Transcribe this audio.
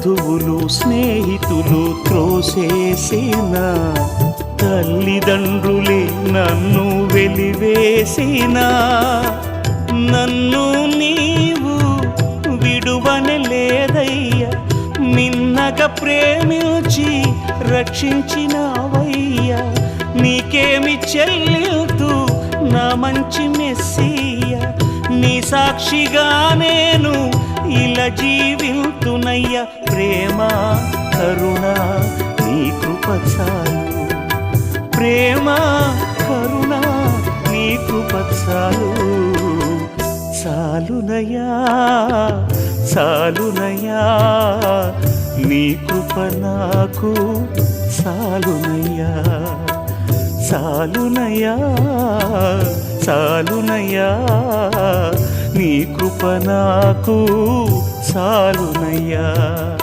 బంధువులు స్నేహితులు త్రోసేసిన, తల్లిదండ్రులే నన్ను వెలివేసిన, నన్ను నీవు విడువనలేదయ్యా, మిన్నగా ప్రేమించి రక్షించినావయ్యా. నీకేమి చెల్లితూ నా మంచి మెస్సియా, నీ సాక్షిగా నేను ఇలా జీవితునయ్యా. ప్రేమ కరుణ నీ కృప చాలు, ప్రేమ కరుణ నీ కృప చాలు. చాలునయ్యా చాలునయ్యా, నీ కృప నాకు చాలునయ్యా. చాలునయ్యా చాలునయ్యా, నీ కృప నాకు చాలునయ్యా.